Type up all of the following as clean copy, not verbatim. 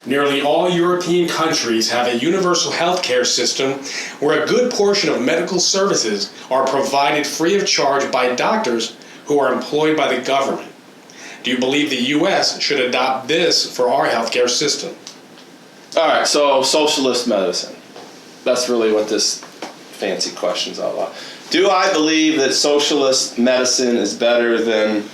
Nearly all European countries have a universal healthcare system where a good portion of medical services are provided free of charge by doctors who are employed by the government. Do you believe the U.S. should adopt this for our healthcare system? All right, so socialist medicine. That's really what this fancy question's all about. Do I believe that socialist medicine is better than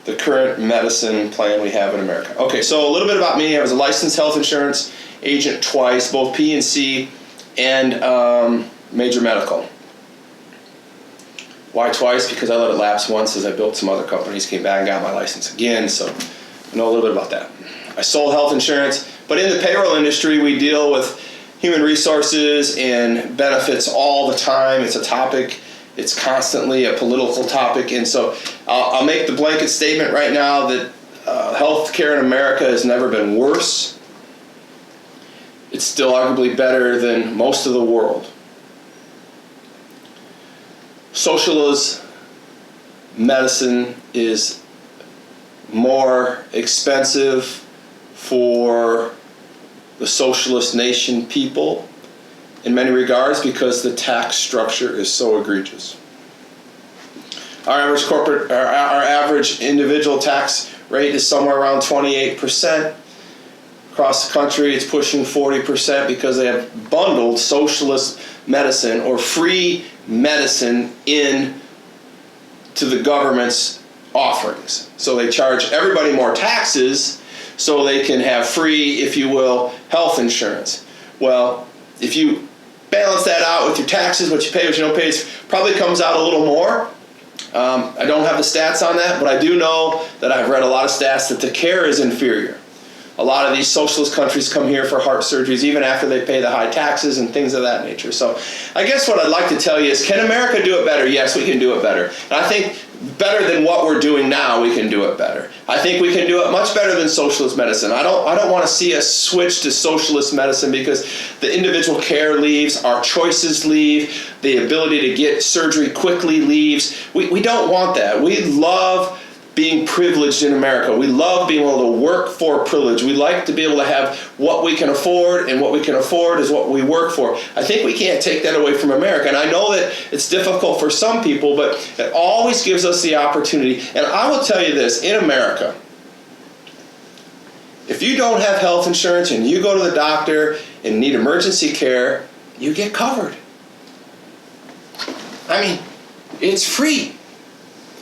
the current medicine plan we have in America? Okay, so a little bit about me. I was a licensed health insurance agent twice, both P&C and major medical. Why twice? Because I let it lapse once as I built some other companies, came back and got my license again, so I know a little bit about that. I sold health insurance, but in the payroll industry, we deal with human resources and benefits all the time. It's a topic. It's constantly a political topic, and so I'll make the blanket statement right now that healthcare in America has never been worse. It's still arguably better than most of the world. Socialist medicine is more expensive for the socialist nation people in many regards because the tax structure is so egregious. Our average individual tax rate is somewhere around 28%. Across the country, it's pushing 40% because they have bundled socialist medicine or free medicine in to the government's offerings. So they charge everybody more taxes so they can have free, if you will, health insurance. Well, if you balance that out with your taxes, what you pay, what you don't pay, it probably comes out a little more. I don't have the stats on that, but I do know that I've read a lot of stats that the care is inferior. A lot of these socialist countries come here for heart surgeries even after they pay the high taxes and things of that nature. So I guess what I'd like to tell you is, can America do it better? Yes, we can do it better. And I think better than what we're doing now, we can do it better. I think we can do it much better than socialist medicine. I don't want to see us switch to socialist medicine because the individual care leaves, our choices leave, the ability to get surgery quickly leaves. We don't want that. We love being privileged in America. We love being able to work for privilege. We like to be able to have what we can afford, and what we can afford is what we work for. I think we can't take that away from America. And I know that it's difficult for some people, but it always gives us the opportunity. And I will tell you this, in America, if you don't have health insurance and you go to the doctor and need emergency care, you get covered. I mean, it's free.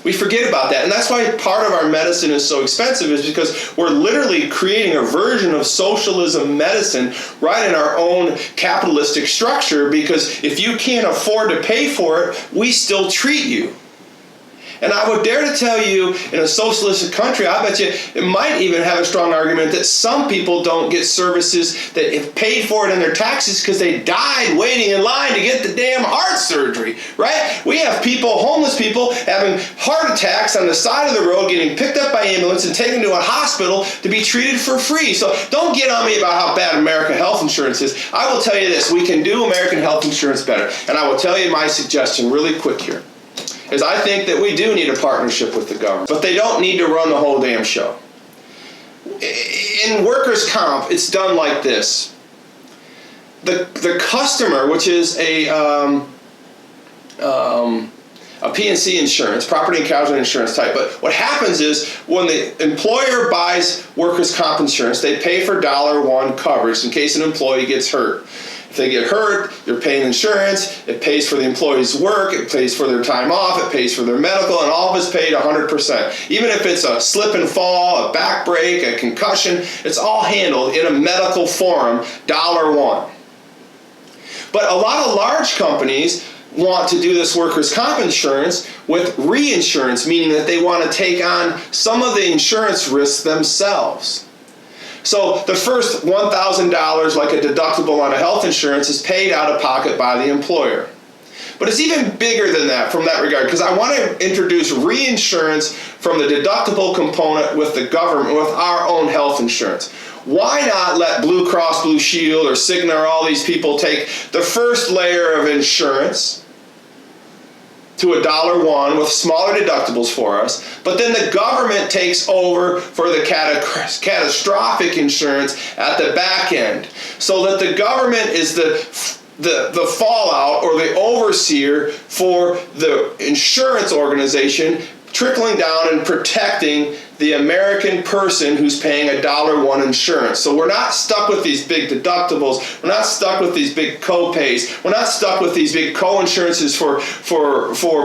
We forget about that, and that's why part of our medicine is so expensive, is because we're literally creating a version of socialism medicine right in our own capitalistic structure, because if you can't afford to pay for it, we still treat you. And I would dare to tell you, in a socialistic country, I bet you it might even have a strong argument that some people don't get services that have paid for it in their taxes because they died waiting in line to get the damn heart surgery, right? We have people, homeless people, having heart attacks on the side of the road, getting picked up by ambulance and taken to a hospital to be treated for free. So don't get on me about how bad American health insurance is. I will tell you this, we can do American health insurance better. And I will tell you my suggestion really quick here, is I think that we do need a partnership with the government, but they don't need to run the whole damn show. In workers' comp, it's done like this. The customer, which is a P&C insurance, property and casualty insurance type, but what happens is when the employer buys workers' comp insurance, they pay for $1 coverage in case an employee gets hurt. If they get hurt, you're paying insurance, it pays for the employee's work, it pays for their time off, it pays for their medical, and all of it's paid 100%. Even if it's a slip and fall, a back break, a concussion, it's all handled in a medical forum, $1. But a lot of large companies want to do this workers' comp insurance with reinsurance, meaning that they want to take on some of the insurance risks themselves. So the first $1,000, like a deductible on a health insurance, is paid out of pocket by the employer. But it's even bigger than that from that regard, because I want to introduce reinsurance from the deductible component with the government, with our own health insurance. Why not let Blue Cross Blue Shield or Cigna or all these people take the first layer of insurance to $1 with smaller deductibles for us, but then the government takes over for the catastrophic insurance at the back end, so that the government is the fallout or the overseer for the insurance organization, trickling down and protecting the American person who's paying $1 insurance. So we're not stuck with these big deductibles. We're not stuck with these big co-pays. We're not stuck with these big co-insurances for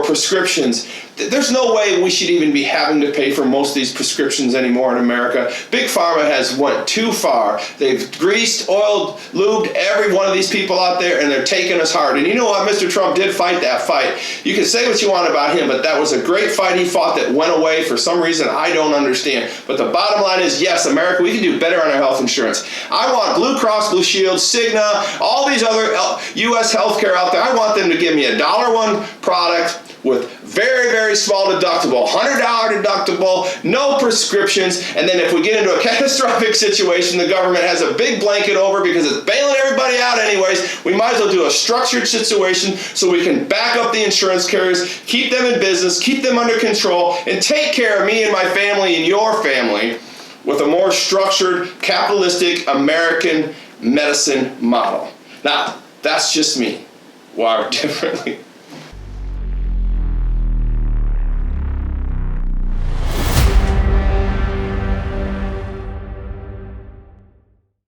prescriptions. There's no way we should even be having to pay for most of these prescriptions anymore in America. Big Pharma has went too far. They've greased, oiled, lubed every one of these people out there, and they're taking us hard. And you know what? Mr. Trump did fight that fight. You can say what you want about him, but that was a great fight he fought that went away for some reason I don't understand. But the bottom line is, yes, America, we can do better on our health insurance. I want Blue Cross Blue Shield, Cigna, all these other U.S. healthcare out there. I want them to give me $1 product with very, very small deductible, $100 deductible, no prescriptions, and then if we get into a catastrophic situation, the government has a big blanket over because it's bailing everybody out anyways. We might as well do a structured situation so we can back up the insurance carriers, keep them in business, keep them under control, and take care of me and my family and your family with a more structured, capitalistic, American medicine model. Now, that's just me. Wired differently.